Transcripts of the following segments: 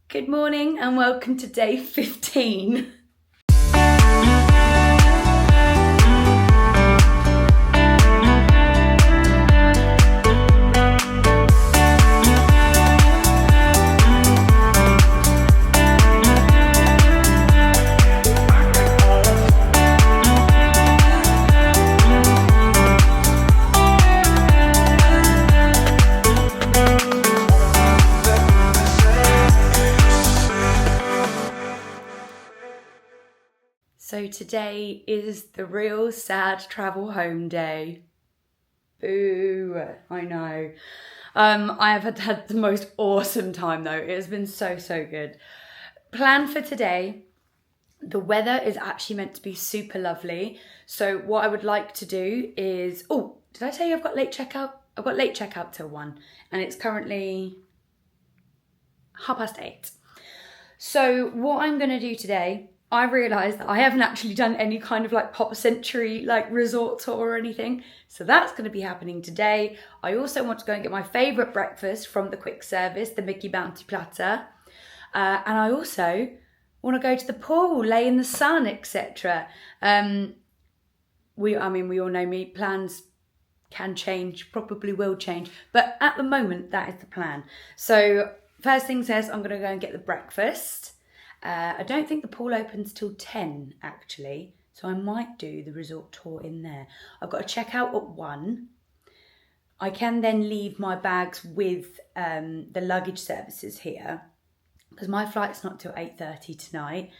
Good morning and welcome to day 15. So today is the real sad travel home day. Boo, I know. I have had the most awesome time though. It has been so good. Plan for today. The weather is actually meant to be super lovely. So what I would like to do is, did I tell you I've got late checkout? I've got late checkout till 1 and it's currently 8:30. So what I'm gonna do today, I realised that I haven't actually done any kind of like Pop Century like resort tour or anything. So that's going to be happening today. I also want to go and get my favourite breakfast from the quick service, the Mickey Bounty Platter. And I also want to go to the pool, lay in the sun, etc. We all know me, plans can change, probably will change. But at the moment, that is the plan. So first things first, I'm going to go and get the breakfast. I don't think the pool opens till 10 actually, so I might do the resort tour in there. I've got to check out at 1. I can then leave my bags with the luggage services here because my flight's not till 8:30 tonight.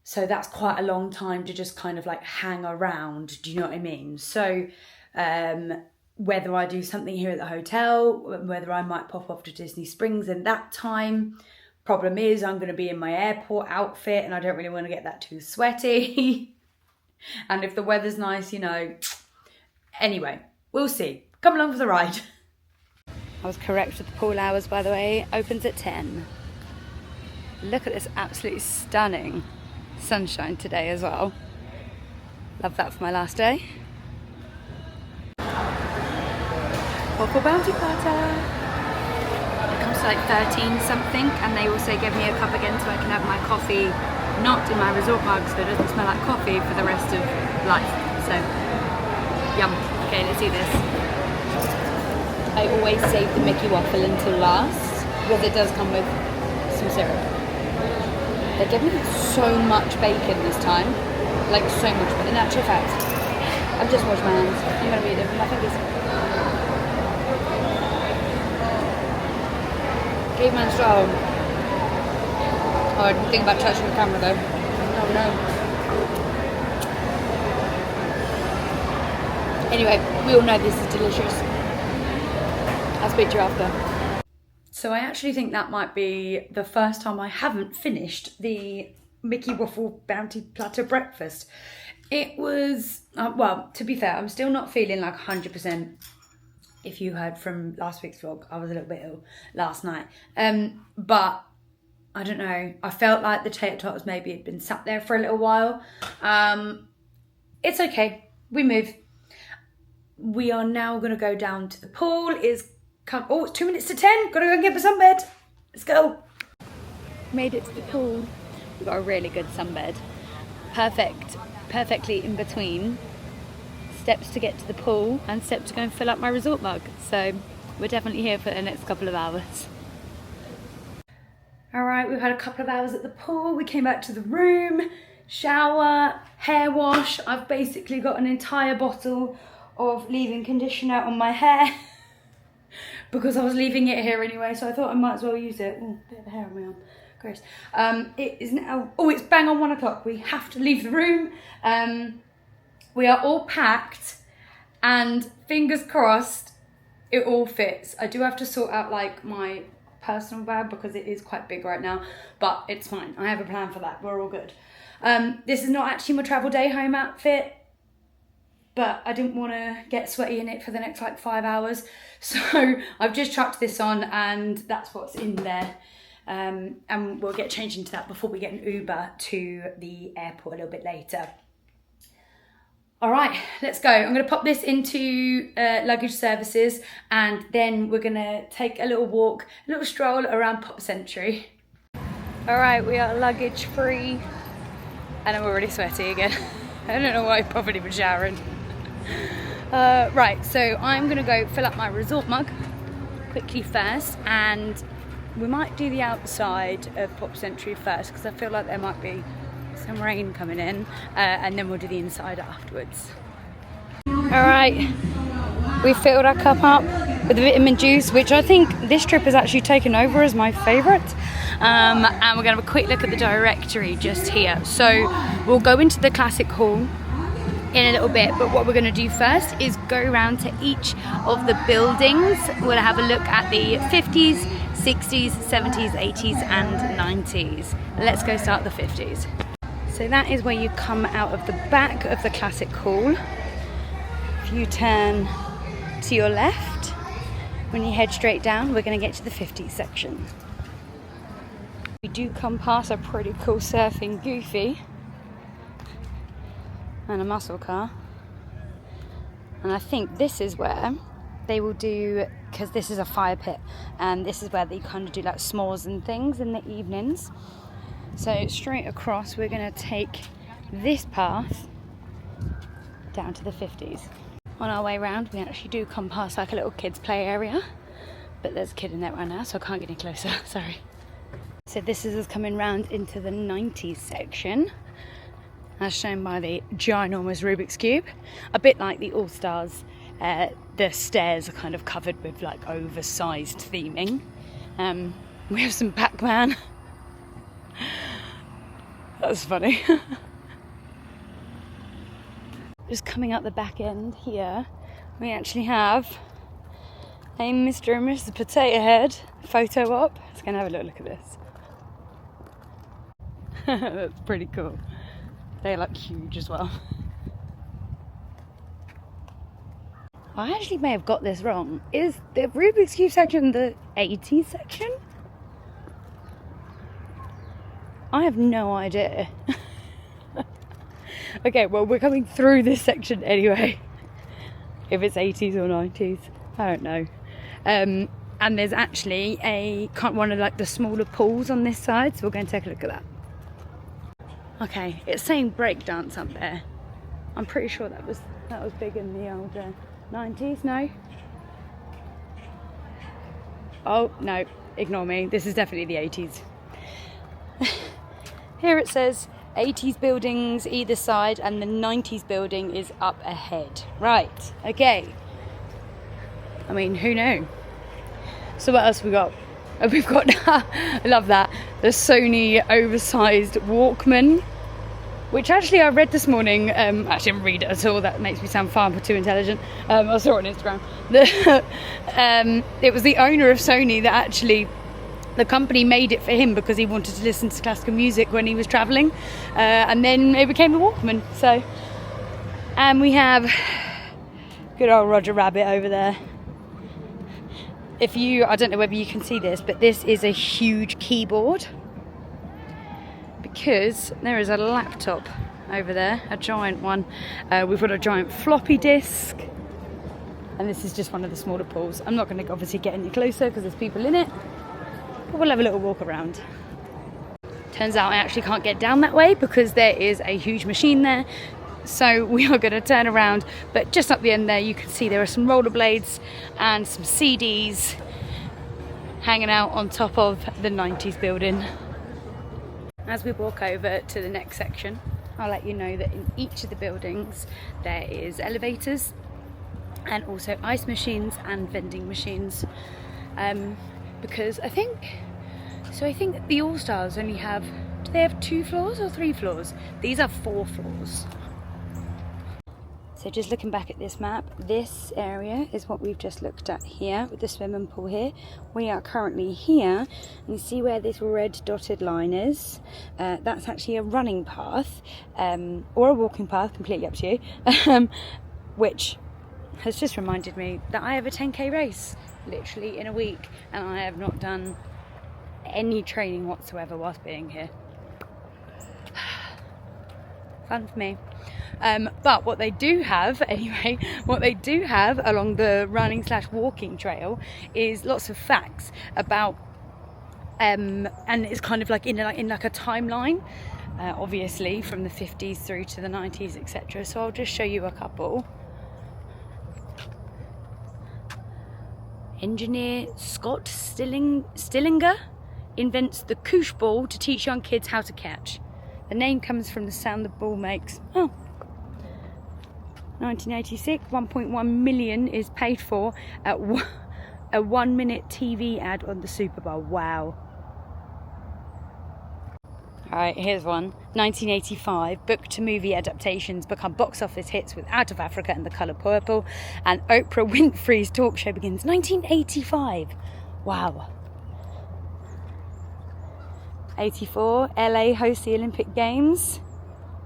So that's quite a long time to just kind of like hang around, do you know what I mean? So whether I do something here at the hotel, whether I might pop off to Disney Springs in that time. Problem is, I'm going to be in my airport outfit and I don't really want to get that too sweaty. And if the weather's nice, you know. Anyway, we'll see. Come along for the ride. I was correct with the pool hours, by the way. Opens at 10. Look at this absolutely stunning sunshine today as well. Love that for my last day. Waffle Bounty Platter. It's like 13 something, and they also give me a cup again so I can have my coffee not in my resort mug so it doesn't smell like coffee for the rest of life. So yum. Okay, let's do this. I always save the Mickey waffle until last because it does come with some syrup. They give me so much bacon this time, like so much, but in actual fact I've just washed my hands. I'm gonna read it with my fingers. Caveman strong. Oh, I didn't think about touching the camera though. Oh no. Anyway, we all know this is delicious. I'll speak to you after. So I actually think that might be the first time I haven't finished the Mickey Waffle Bounty Platter breakfast. It was, well, to be fair, I'm still not feeling like 100%. If you heard from last week's vlog, I was a little bit ill last night. But I don't know. I felt like the tater tots maybe had been sat there for a little while. It's okay. We move. We are now going to go down to the pool. It's 2 minutes to 10. Got to go and get my sunbed. Let's go. Made it to the pool. We've got a really good sunbed. Perfectly in between steps to get to the pool and steps to go and fill up my resort mug. So we're definitely here for the next couple of hours. All right, we've had a couple of hours at the pool. We came back to the room, shower, hair wash. I've basically got an entire bottle of leave-in conditioner on my hair because I was leaving it here anyway, so I thought I might as well use it. Oh, bit of hair on my arm. Gross. It is now, it's bang on 1 o'clock. We have to leave the room. We are all packed and fingers crossed it all fits. I do have to sort out like my personal bag because it is quite big right now, but it's fine. I have a plan for that. We're all good. This is not actually my travel day home outfit, but I didn't want to get sweaty in it for the next like 5 hours. So I've just chucked this on and that's what's in there. And we'll get changed into that before we get an Uber to the airport a little bit later. All right, let's go. I'm going to pop this into luggage services and then we're going to take a little walk, a little stroll around Pop Century. Alright, we are luggage free and I'm already sweaty again. I don't know why I probably even showering. Right, so I'm gonna go fill up my resort mug quickly first, and we might do the outside of Pop Century first because I feel like there might be some rain coming in, and then we'll do the inside afterwards. Alright, we filled our cup up with the vitamin juice, which I think this trip has actually taken over as my favourite. And we're going to have a quick look at the directory just here. So we'll go into the classic hall in a little bit, but what we're going to do first is go around to each of the buildings. We'll have a look at the 50s, 60s, 70s, 80s and 90s. Let's go start the 50s. So that is where you come out of the back of the classic hall. If you turn to your left, when you head straight down, we're going to get to the 50s section. We do come past a pretty cool surfing Goofy and a muscle car, and I think this is where they will do, because this is a fire pit, and this is where they kind of do like s'mores and things in the evenings. So straight across we're going to take this path down to the 50s. On our way round we actually do come past like a little kids play area, but there's a kid in there right now so I can't get any closer, sorry. So this is us coming round into the 90s section, as shown by the ginormous Rubik's Cube. A bit like the All-Stars, the stairs are kind of covered with like oversized theming. We have some Pac-Man. That's funny. Just coming up the back end here, we actually have a Mr. and Mrs. Potato Head photo op. Let's go and have a little look at this. That's pretty cool. They're like huge as well. I actually may have got this wrong. Is the Rubik's Cube section the 80s section? I have no idea. Okay, well we're coming through this section anyway. If it's 80s or 90s, I don't know. And there's actually one of like the smaller pools on this side, so we're going to take a look at that. Okay, it's saying breakdance up there. I'm pretty sure that was big in the old 90s, no? Oh, no, ignore me. This is definitely the 80s. Here it says 80s buildings either side and the 90s building is up ahead. Right, okay. I mean, who knew? So what else we got? We've got, I love that, the Sony oversized Walkman, which actually I read this morning. I didn't read it at all, that makes me sound far too intelligent. I saw it on Instagram. It was the owner of Sony that actually, the company made it for him because he wanted to listen to classical music when he was travelling, and then it became a Walkman. So, and we have good old Roger Rabbit over there. I don't know whether you can see this, but this is a huge keyboard because there is a laptop over there, a giant one. We've got a giant floppy disk, and this is just one of the smaller pools. I'm not going to obviously get any closer because there's people in it, but we'll have a little walk around. Turns out I actually can't get down that way because there is a huge machine there. So we are going to turn around, but just up the end there you can see there are some rollerblades and some CDs hanging out on top of the 90s building. As we walk over to the next section, I'll let you know that in each of the buildings there is elevators and also ice machines and vending machines, because I think the All-Stars only have, do they have 2 floors or 3 floors? These are 4 floors. So just looking back at this map, this area is what we've just looked at here with the swimming pool here. We are currently here, and you see where this red dotted line is? That's actually a running path, or a walking path, completely up to you, which has just reminded me that I have a 10k race literally in a week, and I have not done any training whatsoever whilst being here. Fun for me. But what they do have along the running / walking trail is lots of facts about and it's kind of like in like a timeline, obviously from the 50s through to the 90s, etc. So I'll just show you a couple. Engineer Scott Stillinger invents the koosh ball to teach young kids how to catch. The name comes from the sound the ball makes. Oh. 1986, 1.1 million is paid for at a 1-minute TV ad on the Super Bowl. Wow. Alright, here's one. 1985, book to movie adaptations become box office hits with Out of Africa and The Colour Purple, and Oprah Winfrey's talk show begins. 1985. Wow. 84, LA hosts the Olympic Games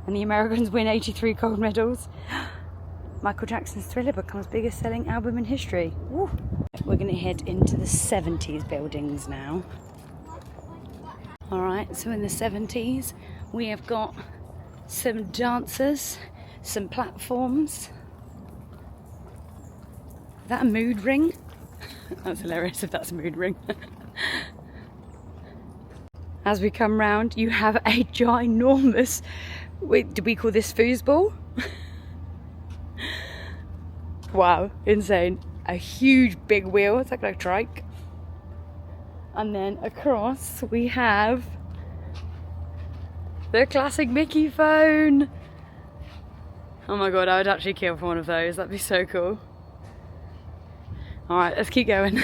and the Americans win 83 gold medals. Michael Jackson's Thriller becomes biggest selling album in history. Woo. We're going to head into the 70s buildings now. Alright, so in the 70s we have got some dancers, some platforms. Is that a mood ring? That's hilarious if that's a mood ring. As we come round, you have a ginormous, wait, do we call this foosball? Wow, insane. A huge big wheel, it's like a trike. And then across we have the classic Mickey phone. Oh my god, I would actually kill for one of those, that'd be so cool. Alright, let's keep going.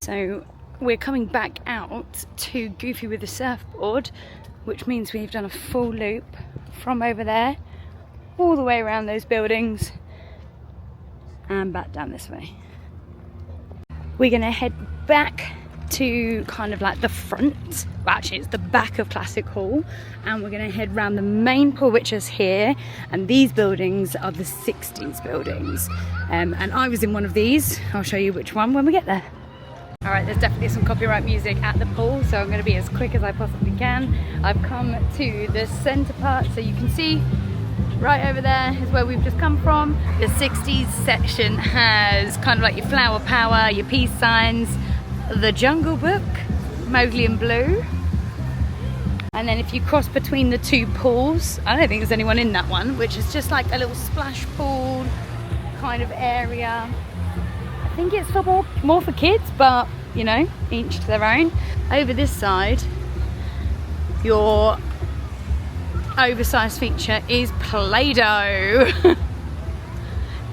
So we're coming back out to Goofy with the surfboard, which means we've done a full loop from over there all the way around those buildings and back down this way. We're gonna head back to kind of like the front, well actually it's the back of Classic Hall, and we're gonna head round the main pool, which is here, and these buildings are the 60s buildings, and I was in one of these. I'll show you which one when we get there. Alright, there's definitely some copyright music at the pool, so I'm going to be as quick as I possibly can. I've come to the centre part, so you can see right over there is where we've just come from. The 60s section has kind of like your flower power, your peace signs, the Jungle Book, Mowgli and Blue. And then if you cross between the two pools, I don't think there's anyone in that one, which is just like a little splash pool kind of area. I think it's for more for kids, but you know, each to their own. Over this side, your oversized feature is Play-Doh.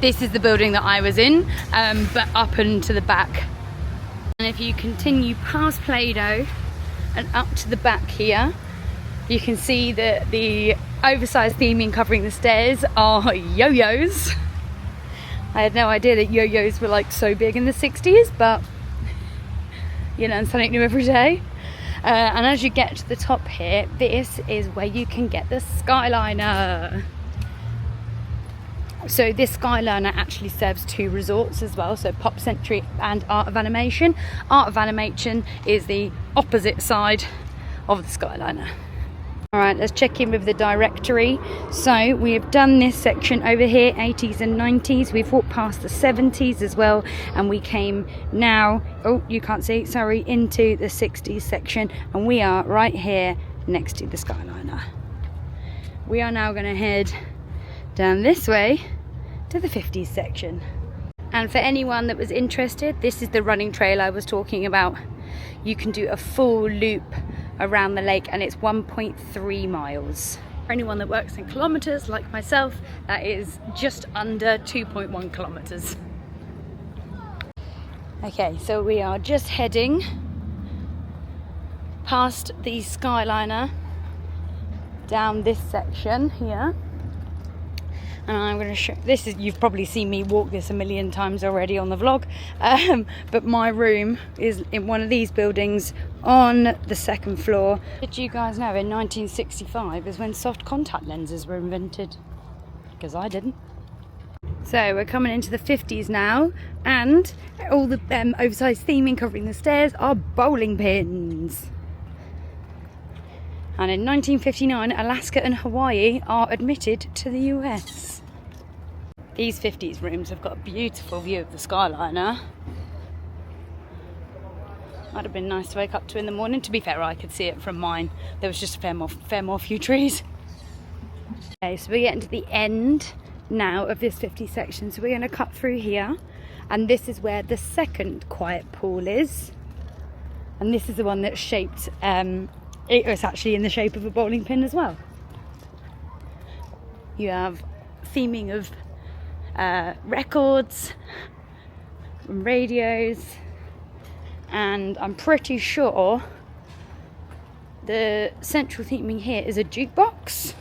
This is the building that I was in, but up and to the back. And if you continue past Play-Doh and up to the back here, you can see that the oversized theming covering the stairs are yo-yos. I had no idea that yo-yos were like so big in the 60s, but you learn something new every day. And as you get to the top here, this is where you can get the Skyliner. So this Skyliner actually serves two resorts as well, so Pop Century and Art of Animation. Art of Animation is the opposite side of the Skyliner. Alright, let's check in with the directory. So we have done this section over here, 80s and 90s. We've walked past the 70s as well, and we came now, oh you can't see, sorry, into the 60s section, and we are right here next to the Skyliner. We are now going to head down this way to the 50s section. And for anyone that was interested, this is the running trail I was talking about. You can do a full loop around the lake, and it's 1.3 miles. For anyone that works in kilometers like myself, that is just under 2.1 kilometers. Okay, so we are just heading past the Skyliner down this section here, and I'm going to show this. Is, you've probably seen me walk this a million times already on the vlog, but my room is in one of these buildings on the second floor. Did you guys know in 1965 is when soft contact lenses were invented? Because I didn't. So we're coming into the 50s now, and all the oversized theming covering the stairs are bowling pins. And in 1959, Alaska and Hawaii are admitted to the US. These 50s rooms have got a beautiful view of the Skyliner. Might have been nice to wake up to in the morning. To be fair, I could see it from mine. There was just a fair more few trees. Okay, so we're getting to the end now of this 50 section. So we're going to cut through here. And this is where the second quiet pool is. And this is the one that's shaped, it was actually in the shape of a bowling pin as well. You have theming of records, radios, and I'm pretty sure the central theming here is a jukebox.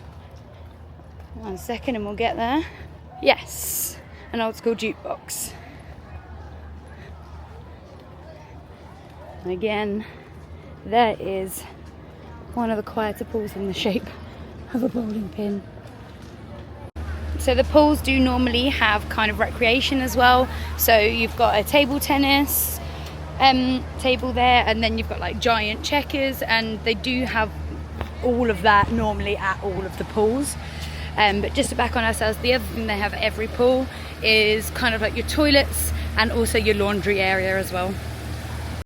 1 second and we'll get there. Yes, an old school jukebox. And again, there is one of the quieter pools in the shape of a bowling pin. So the pools do normally have kind of recreation as well. So you've got a table tennis table there, and then you've got like giant checkers, and they do have all of that normally at all of the pools. But just to back on ourselves, the other thing they have at every pool is kind of like your toilets and also your laundry area as well.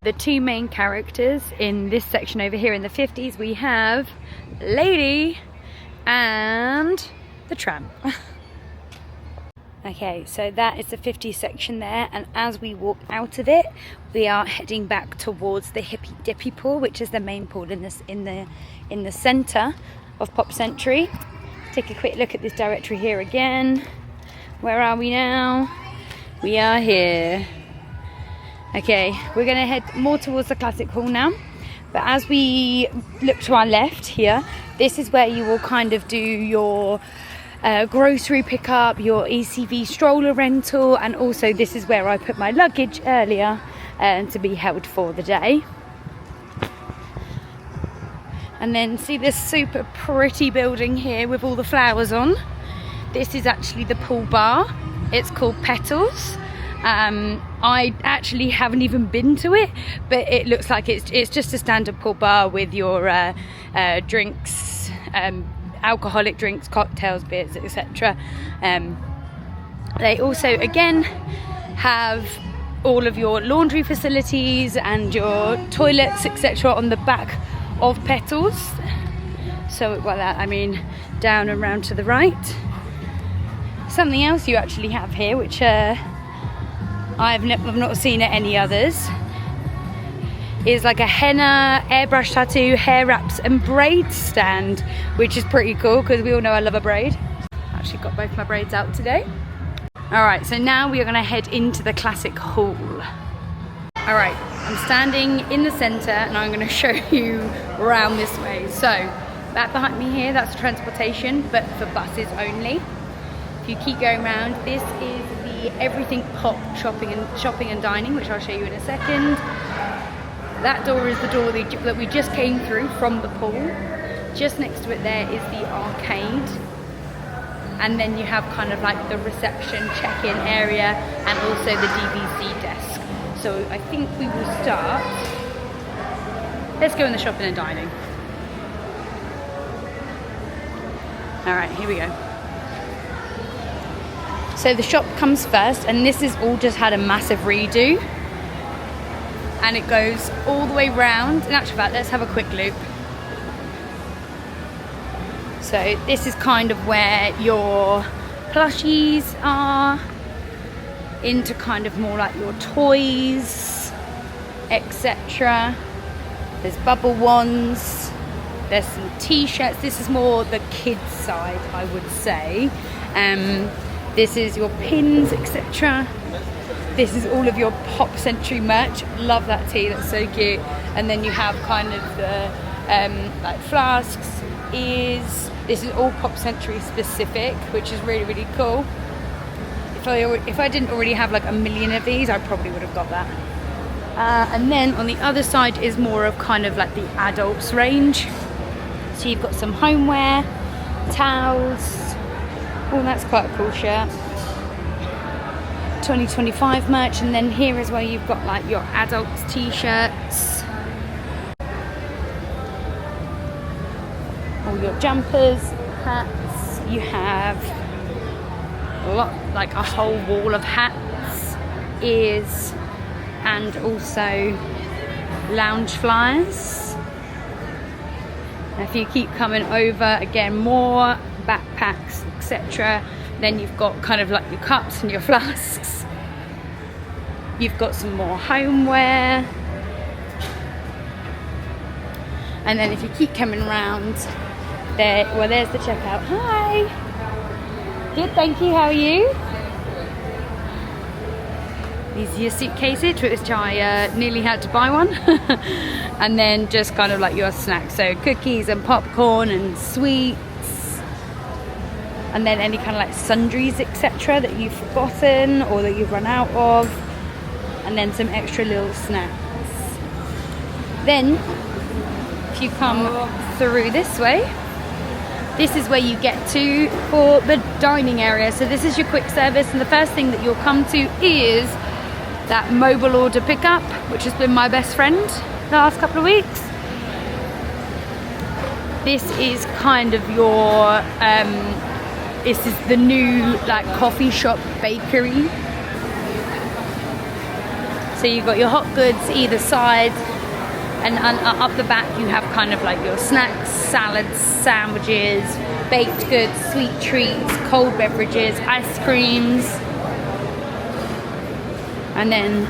The two main characters in this section over here in the 50s, we have Lady and the Tramp. Okay, so that is the 50s section there, and as we walk out of it, we are heading back towards the Hippy Dippy pool, which is the main pool in the centre of Pop Century. Take a quick look at this directory here again. Where are we now? We are here. Okay, we're going to head more towards the classic pool now. But as we look to our left here, this is where you will kind of do your grocery pickup, your ECV stroller rental, and also this is where I put my luggage earlier to be held for the day. And then see this super pretty building here with all the flowers on? This is actually the pool bar. It's called Petals. I actually haven't even been to it, but it looks like it's just a standard pool bar with your drinks, alcoholic drinks, cocktails, beers, etc. They also again have all of your laundry facilities and your toilets, etc. on the back of Petals. So by that I mean down and round to the right. Something else you actually have here, which I've not seen at any others, is like a henna, airbrush tattoo, hair wraps and braids stand, which is pretty cool because we all know I love a braid. Actually got both my braids out today. Alright, so now we are going to head into the classic hall. Alright, I'm standing in the centre and I'm going to show you around this way. So, back behind me here, that's transportation, but for buses only. If you keep going around, this is the Everything Pop shopping and dining, which I'll show you in a second. That door is the door that we just came through from the pool. Just next to it there is the arcade. And then you have kind of like the reception check-in area and also the DVC desk. So I think we will start. Let's go in the shopping and dining. All right, here we go. So the shop comes first, and this is all just had a massive redo. And it goes all the way round. In actual fact, let's have a quick loop. So this is kind of where your plushies are, into kind of more like your toys, etc. There's bubble wands, there's some t-shirts. This is more the kids side, I would say. This is your pins, etc. This is all of your Pop Century merch. Love that tee, that's so cute. And then you have kind of the like flasks, ears. This is all Pop Century specific, which is really, really cool. If I didn't already have like a million of these, I probably would have got that. And then on the other side is more of kind of like the adults range. So you've got some homeware, towels. Oh, that's quite a cool shirt. 2025 merch, and then here is where you've got like your adults t-shirts, all your jumpers, hats. You have a lot, like a whole wall of hats, ears, and also lounge flyers. And if you keep coming over, again, more backpacks, etc. Then you've got kind of like your cups and your flasks. You've got some more homeware. And then if you keep coming around, there's the checkout. Hi. Good, thank you. How are you? These are your suitcases, which I nearly had to buy one. And then just kind of like your snacks, so cookies and popcorn and sweets. And then any kind of like sundries, etc. that you've forgotten or that you've run out of. And then some extra little snacks. Then, if you come through this way, this is where you get to for the dining area. So this is your quick service, and the first thing that you'll come to is that mobile order pickup, which has been my best friend the last couple of weeks. This is kind of your this is the new like coffee shop bakery. So you've got your hot goods either side, and up the back you have kind of like your snacks, salads, sandwiches, baked goods, sweet treats, cold beverages, ice creams, and then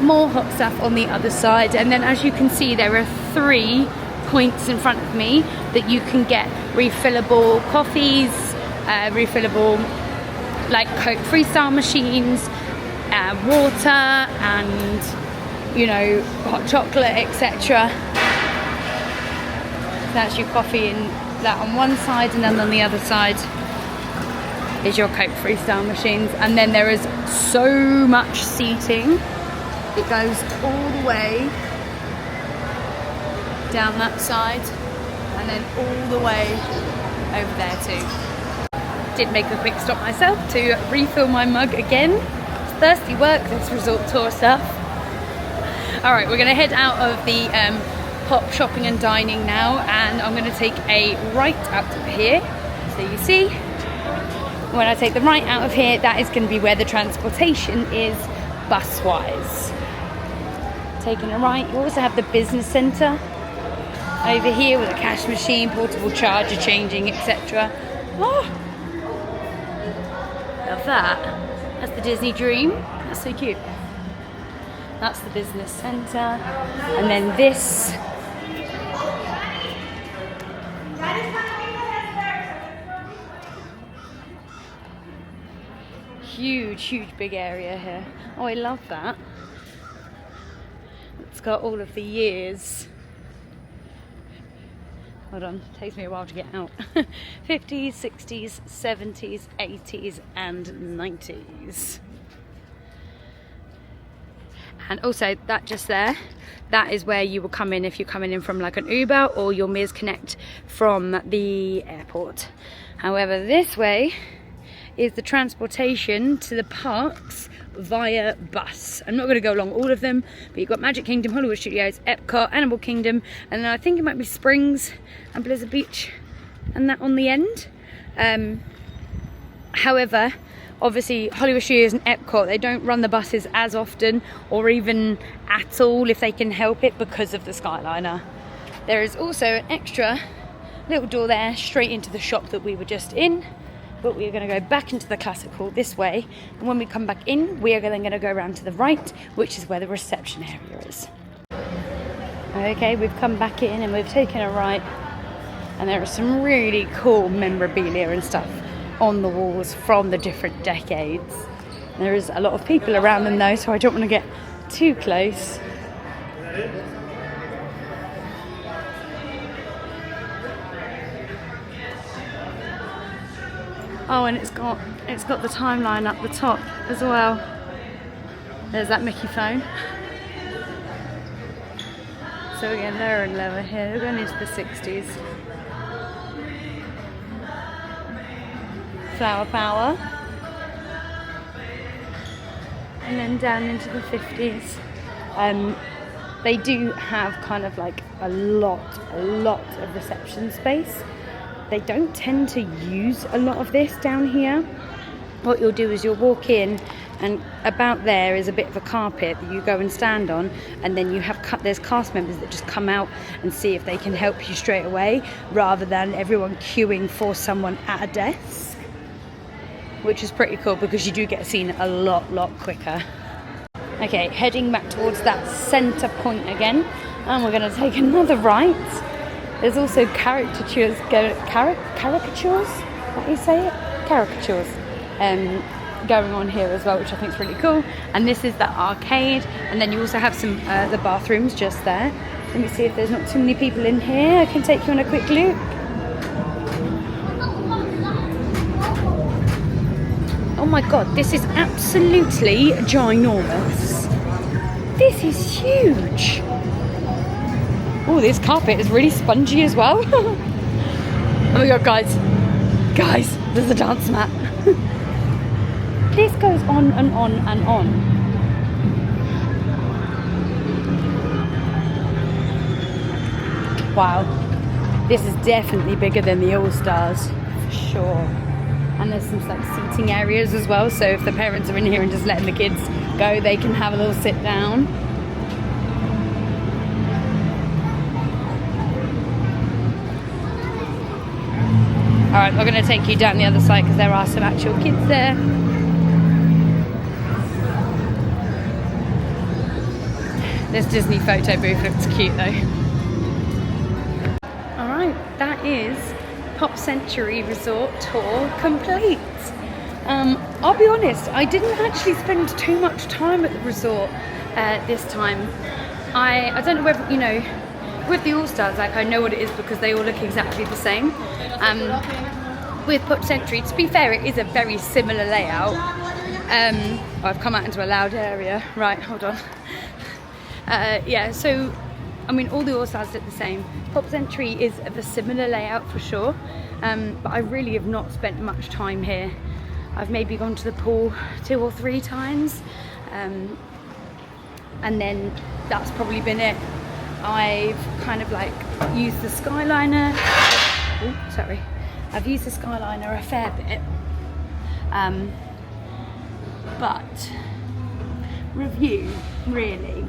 more hot stuff on the other side. And then as you can see, there are 3 points in front of me that you can get refillable coffees, refillable like Coke Freestyle machines, water, and you know, hot chocolate, etc. That's your coffee and that on one side, and then on the other side is your Coke Freestyle machines. And then there is so much seating. It goes all the way down that side and then all the way over there too. Did make a quick stop myself to refill my mug again. It's thirsty work, this resort tour stuff. Alright, we're going to head out of the pop shopping and dining now, and I'm going to take a right out of here. So you see, when I take the right out of here, that is going to be where the transportation is bus-wise. Taking a right, you also have the business centre over here with a cash machine, portable charger, changing, etc. Oh, love that. That's the Disney Dream. That's so cute. That's the business centre. And then this. Huge big area here. Oh, I love that. It's got all of the years. Hold on, it takes me a while to get out. 50s, 60s, 70s, 80s and 90s. And also that just there, that is where you will come in if you're coming in from like an Uber or your Mears Connect from the airport. However, this way is the transportation to the parks via bus. I'm not going to go along all of them, but you've got Magic Kingdom, Hollywood Studios, Epcot, Animal Kingdom, and then I think it might be Springs and Blizzard Beach and that on the end. However, obviously Hollywood Studios and Epcot, they don't run the buses as often or even at all if they can help it because of the Skyliner. There is also an extra little door there straight into the shop that we were just in. But we are going to go back into the Classic Hall this way, and when we come back in, we are then going to go around to the right, which is where the reception area is. Okay, we've come back in and we've taken a right, and there are some really cool memorabilia and stuff on the walls from the different decades. There is a lot of people around them though, so I don't want to get too close. Oh, and it's got the timeline up the top as well. There's that Mickey phone. So again, lower and lower here. We're going into the 60s. Flower Power. And then down into the 50s. They do have kind of like a lot of reception space. They don't tend to use a lot of this down here. What you'll do is you'll walk in and about there is a bit of a carpet that you go and stand on, and then there's cast members that just come out and see if they can help you straight away, rather than everyone queuing for someone at a desk, which is pretty cool because you do get seen a lot quicker. Okay, heading back towards that centre point again, and we're going to take another right. There's also caricatures, what do you say it? Caricatures going on here as well, which I think is really cool. And this is the arcade, and then you also have some the bathrooms just there. Let me see if there's not too many people in here. I can take you on a quick look. Oh my god, this is absolutely ginormous. This is huge. Oh, this carpet is really spongy as well. Oh my god, guys, there's a dance mat. This goes on and on and on. Wow, this is definitely bigger than the All-Stars, for sure. And there's some like seating areas as well, so if the parents are in here and just letting the kids go, they can have a little sit down. Alright, we're going to take you down the other side because there are some actual kids there. This Disney photo booth looks cute though. Alright, that is Pop Century Resort tour complete. I'll be honest, I didn't actually spend too much time at the resort this time. I don't know whether, you know, with the All-Stars, like I know what it is because they all look exactly the same. With Pop Century, to be fair, it is a very similar layout. I've come out into a loud area. Right, hold on. Yeah, so I mean, all the All-Stars look the same. Pop Century is of a similar layout for sure, but I really have not spent much time here. I've maybe gone to the pool 2 or 3 times, and then that's probably been it. I've kind of like used the Skyliner. Oh, sorry. I've used the Skyliner a fair bit, but review, really.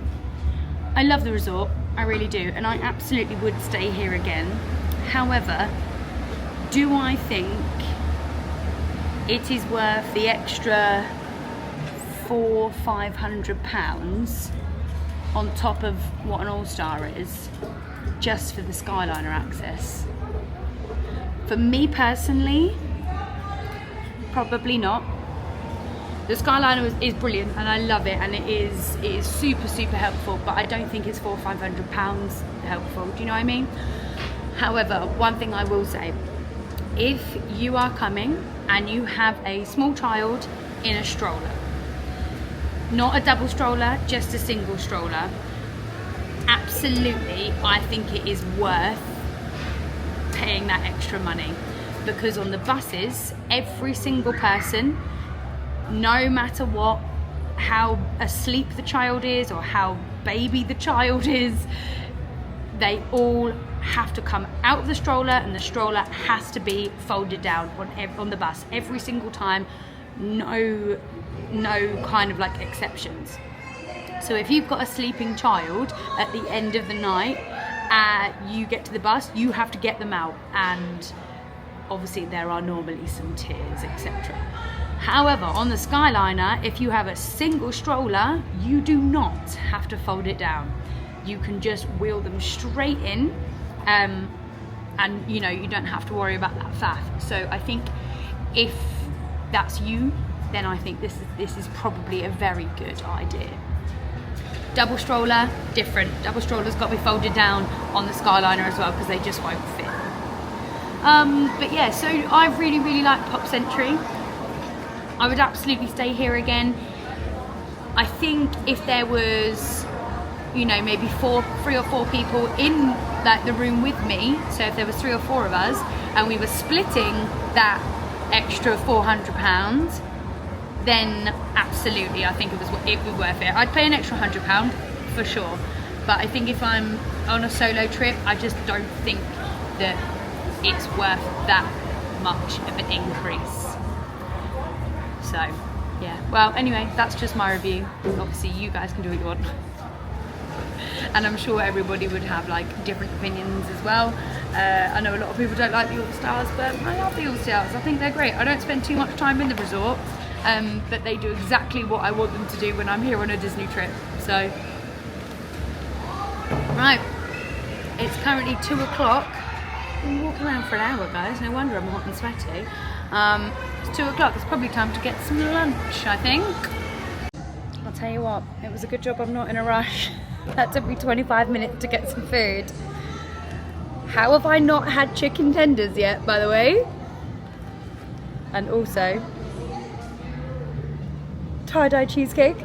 I love the resort, I really do, and I absolutely would stay here again. However, do I think it is worth the extra £400-500 on top of what an All-Star is, just for the Skyliner access? For me personally, probably not. The Skyliner is brilliant and I love it, and it is super helpful, but I don't think it's £400-500 helpful, do you know what I mean? However, one thing I will say, if you are coming and you have a small child in a stroller, not a double stroller, just a single stroller, absolutely I think it is worth paying that extra money, because on the buses, every single person, no matter what, how asleep the child is or how baby the child is, they all have to come out of the stroller, and the stroller has to be folded down on the bus every single time. No kind of like exceptions. So if you've got a sleeping child at the end of the night, you get to the bus, you have to get them out, and obviously there are normally some tears, etc. However, on the Skyliner, if you have a single stroller, you do not have to fold it down. You can just wheel them straight in, and you know, you don't have to worry about that faff. So I think if that's you, then I think this is probably a very good idea. Double stroller, different. Double stroller's got to be folded down on the Skyliner as well because they just won't fit. But yeah, so I really like Pop Century. I would absolutely stay here again. I think if there was, you know, maybe 3 or 4 people in like the room with me, so if there was 3 or 4 of us and we were splitting that extra £400, then absolutely I think it would be worth it. I'd pay an extra £100 for sure, but I think if I'm on a solo trip, I just don't think that it's worth that much of an increase. So yeah, well, anyway, that's just my review. Obviously, you guys can do what you want. And I'm sure everybody would have like different opinions as well. I know a lot of people don't like the All-Stars, but I love the All-Stars. I think they're great. I don't spend too much time in the resort, but they do exactly what I want them to do when I'm here on a Disney trip. So, right, it's currently 2 o'clock. I've been walking around for an hour, guys. No wonder I'm hot and sweaty. It's 2 o'clock. It's probably time to get some lunch, I think. I'll tell you what, it was a good job I'm not in a rush. That took me 25 minutes to get some food. How have I not had chicken tenders yet, by the way? And also, tie-dye cheesecake.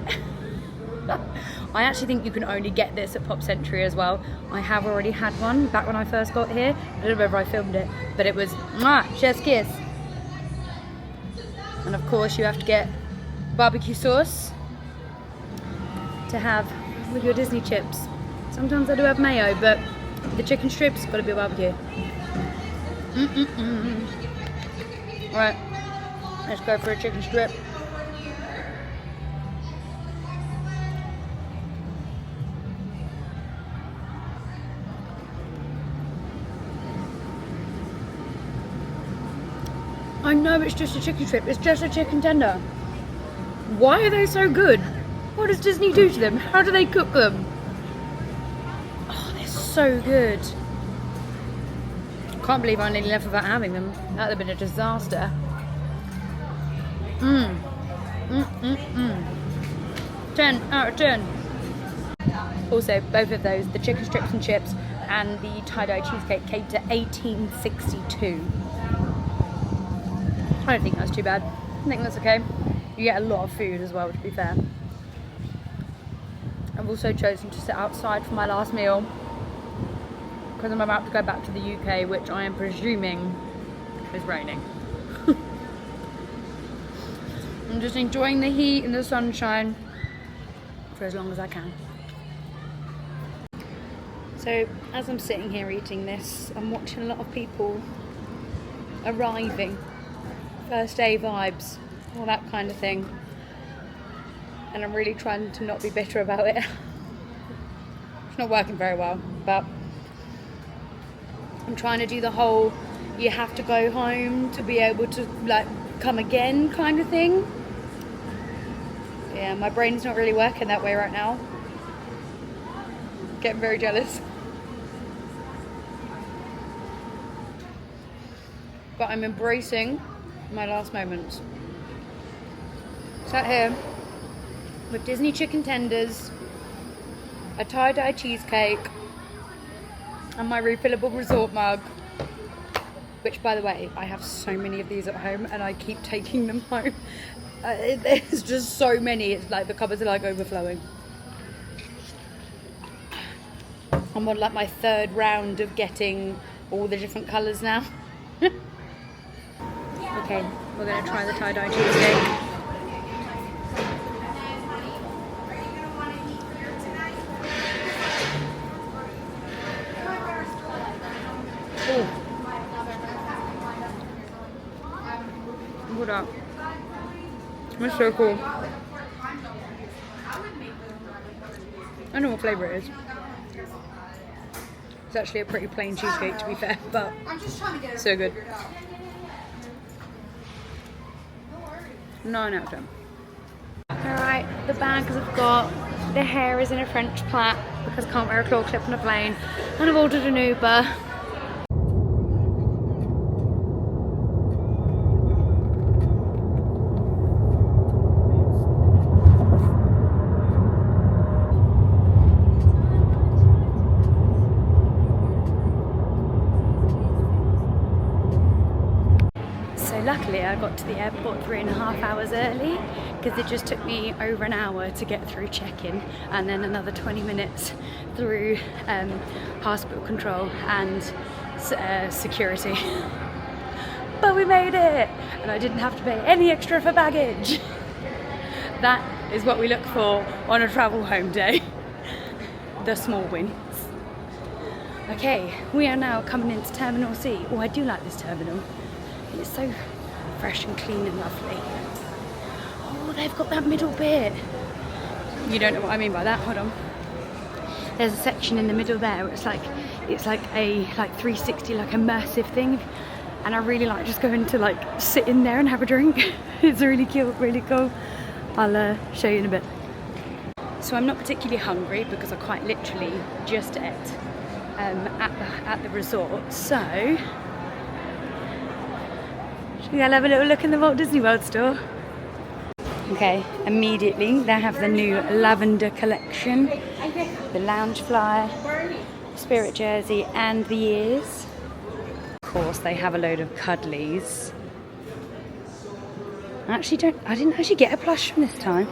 I actually think you can only get this at Pop Century as well. I have already had one back when I first got here. I don't know whether I filmed it, but it was chef's kiss. And of course you have to get barbecue sauce to have with your Disney chips. Sometimes I do have mayo, but the chicken strips got to be barbecue. Right, let's go for a chicken strip. I know it's just a chicken strip, it's just a chicken tender. Why are they so good? What does Disney do to them? How do they cook them? Oh, they're so good. Can't believe I nearly left without having them. That would have been a disaster. 10 out of 10. Also, both of those, the chicken strips and chips and the tie-dye cheesecake, came to $18.62. I don't think that's too bad. I think that's okay. You get a lot of food as well, to be fair. I've also chosen to sit outside for my last meal because I'm about to go back to the UK, which I am presuming is raining. I'm just enjoying the heat and the sunshine for as long as I can. So as I'm sitting here eating this, I'm watching a lot of people arriving, first day vibes, all that kind of thing. And I'm really trying to not be bitter about it. It's not working very well, but I'm trying to do the whole you have to go home to be able to like come again kind of thing. Yeah, my brain's not really working that way right now. Getting very jealous. But I'm embracing my last moments. Sat here with Disney chicken tenders, a tie-dye cheesecake, and my refillable resort mug. Which, by the way, I have so many of these at home and I keep taking them home. There's just so many, it's like the cupboards are like overflowing. I'm on like my 3rd round of getting all the different colours now. Okay, we're going to try the tie-dye cheesecake. Oh. What up? That's so cool. I know what flavour it is. It's actually a pretty plain cheesecake, to be fair, but so good. 9 out of 10. Alright, the bags I've got. The hair is in a French plait because I can't wear a claw clip on a plane. And I've ordered an Uber. Luckily I got to the airport 3.5 hours early because it just took me over an hour to get through check-in and then another 20 minutes through passport control and security. But we made it and I didn't have to pay any extra for baggage. That is what we look for on a travel home day. The small wins. Okay, we are now coming into Terminal C. Oh, I do like this terminal. It's so fresh and clean and lovely. Oh, Oh, they've got that middle bit. You don't know what I mean by that. Hold on. There's a section in the middle there where it's like a 360 like immersive thing, and I really like just going to like sit in there and have a drink. It's really cute, really cool. I'll show you in a bit. So I'm not particularly hungry because I quite literally just ate at the resort. So I'll have a little look in the Walt Disney World store. Okay, immediately they have the new lavender collection, the lounge fly, spirit jersey, and the ears. Of course, they have a load of cuddlies. I didn't actually get a plush from this time.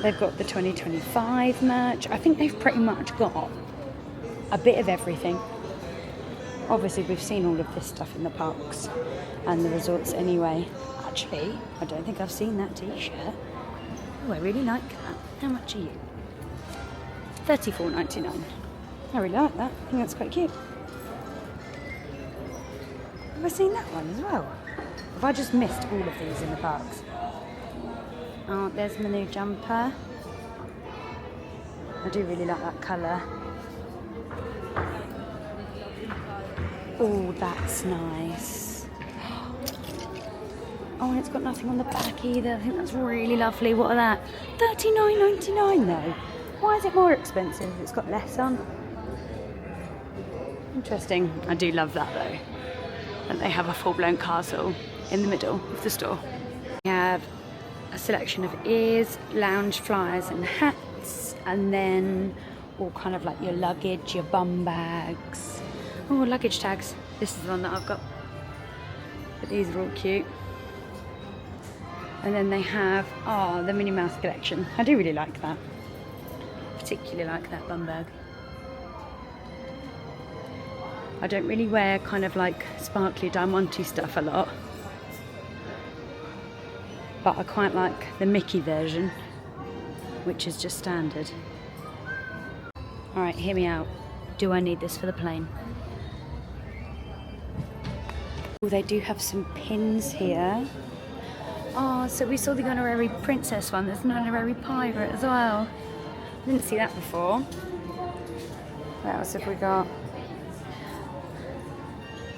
They've got the 2025 merch. I think they've pretty much got a bit of everything. Obviously, we've seen all of this stuff in the parks and the resorts anyway. Actually, I don't think I've seen that t-shirt. Oh, I really like that. How much are you? $34.99. I really like that. I think that's quite cute. Have I seen that one as well? Have I just missed all of these in the parks? Oh, there's my new jumper. I do really like that colour. Oh, that's nice. Oh, and it's got nothing on the back either. I think that's really lovely. What are that? $39.99 though. Why is it more expensive if it's got less on? Interesting. I do love that though. And they have a full-blown castle in the middle of the store. We have a selection of ears, lounge flyers and hats, and then all kind of like your luggage, your bum bags. Oh, luggage tags. This is the one that I've got. But these are all cute. And then they have, the Minnie Mouse collection. I do really like that. Particularly like that bum bag. I don't really wear kind of like sparkly diamante stuff a lot. But I quite like the Mickey version, which is just standard. Alright, hear me out. Do I need this for the plane? Oh, they do have some pins here. Oh, so we saw the honorary princess one. There's an honorary pirate as well. Didn't see that before. What else have we got?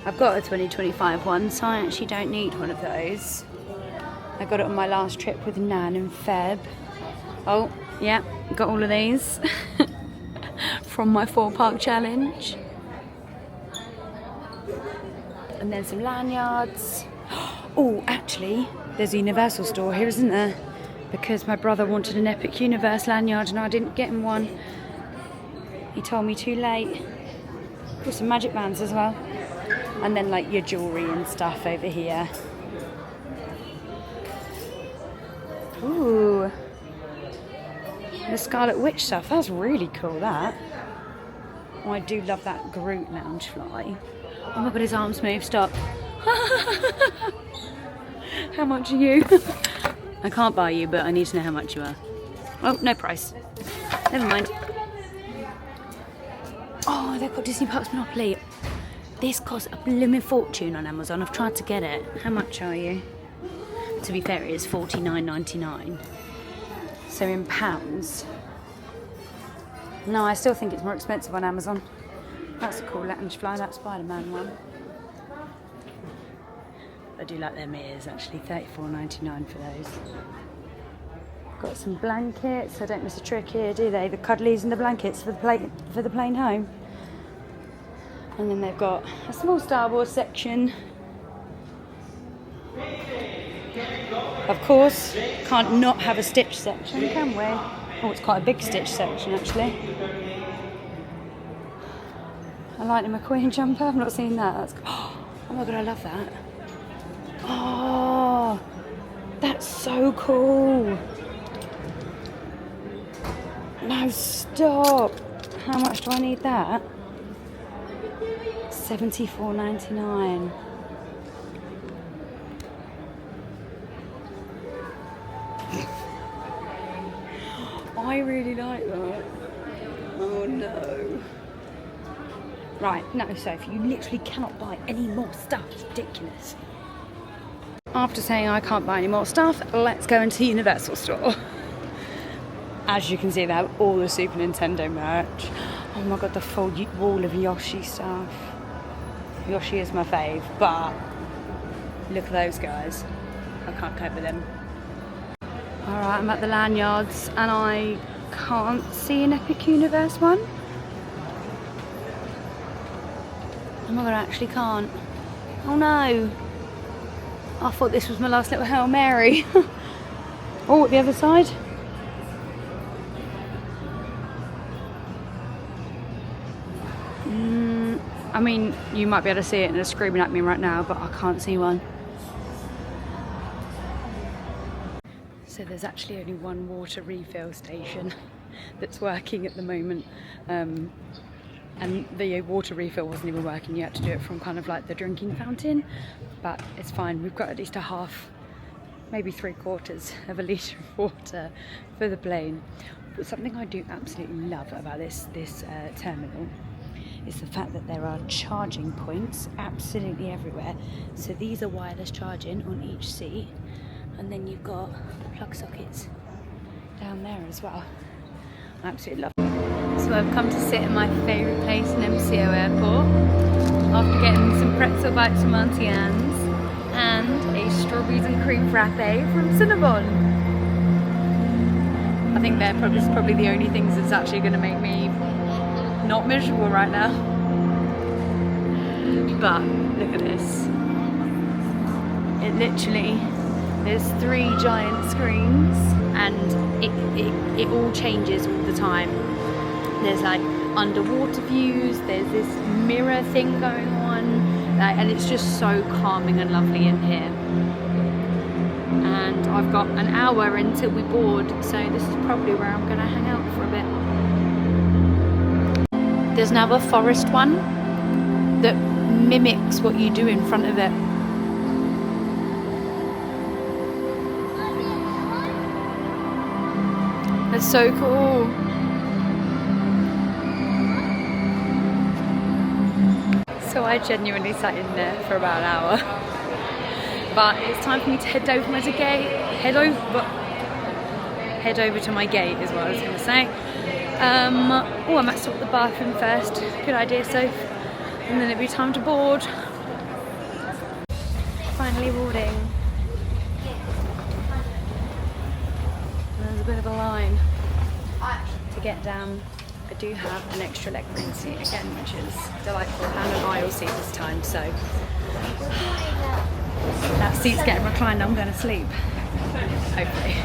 I've got a 2025 one, so I actually don't need one of those. I got it on my last trip with Nan and Feb. Oh, yeah, got all of these from my 4-park challenge. And then some lanyards. Oh, actually, there's a Universal store here, isn't there? Because my brother wanted an Epic Universe lanyard and I didn't get him one. He told me too late. Got some magic bands as well. And then like your jewellery and stuff over here. Ooh. The Scarlet Witch stuff. That's really cool, that. Oh, I do love that Groot lounge fly. Oh my god, his arms move. Stop. How much are you? I can't buy you, but I need to know how much you are. Oh, no price. Never mind. Oh, they've got Disney Parks Monopoly. This costs a blooming fortune on Amazon. I've tried to get it. How much are you? To be fair, it is $49.99. So in pounds. No, I still think it's more expensive on Amazon. That's a cool lounge fly, that Spider-Man one. I do like their ears actually, $34.99 for those. Got some blankets, I don't miss a trick here, do they? The cuddlies and the blankets for the plane home. And then they've got a small Star Wars section. Of course, can't not have a Stitch section, can we? Oh, it's quite a big Stitch section actually. A Lightning McQueen jumper, I've not seen that. That's, oh my god, I love that. Oh, that's so cool. No, stop. How much do I need that? $74.99. I really like that. Oh no. Right, no, Sophie, you literally cannot buy any more stuff. It's ridiculous. After saying I can't buy any more stuff, let's go into Universal store. As you can see, they have all the Super Nintendo merch. Oh my god, the full wall of Yoshi stuff. Yoshi is my fave, but look at those guys. I can't cope with them. Alright, I'm at the lanyards and I can't see an Epic Universe one. Oh my god, I actually can't. Oh no. I thought this was my last little Hail Mary. Oh, at the other side. I mean, you might be able to see it and they're screaming at me right now, but I can't see one. So there's actually only one water refill station that's working at the moment. And the water refill wasn't even working. You had to do it from kind of like the drinking fountain, but it's fine. We've got at least a half, maybe 3/4 of a litre of water for the plane. But something I do absolutely love about this terminal is the fact that there are charging points absolutely everywhere. So these are wireless charging on each seat, and then you've got plug sockets down there as well. I absolutely love it. So I've come to sit in my favourite place in MCO Airport after getting some pretzel bites from Auntie Anne's and a strawberries and cream frappe from Cinnabon. I think they're probably the only things that's actually going to make me not miserable right now. But look at this. It literally, there's 3 giant screens and it all changes all the time. There's like underwater views, there's this mirror thing going on, and it's just so calming and lovely in here. And I've got an hour until we board, so this is probably where I'm going to hang out for a bit. There's now a forest one that mimics what you do in front of it. That's so cool. So I genuinely sat in there for about an hour. But it's time for me to head over to my gate. Head over to my gate is what I was going to say. I might stop at the bathroom first. Good idea, Soph. And then it'll be time to board. Finally boarding. There's a bit of a line to get down. I do have an extra leg room seat again, which is delightful, and an aisle seat this time, so that seat's getting reclined. I'm going to sleep, hopefully.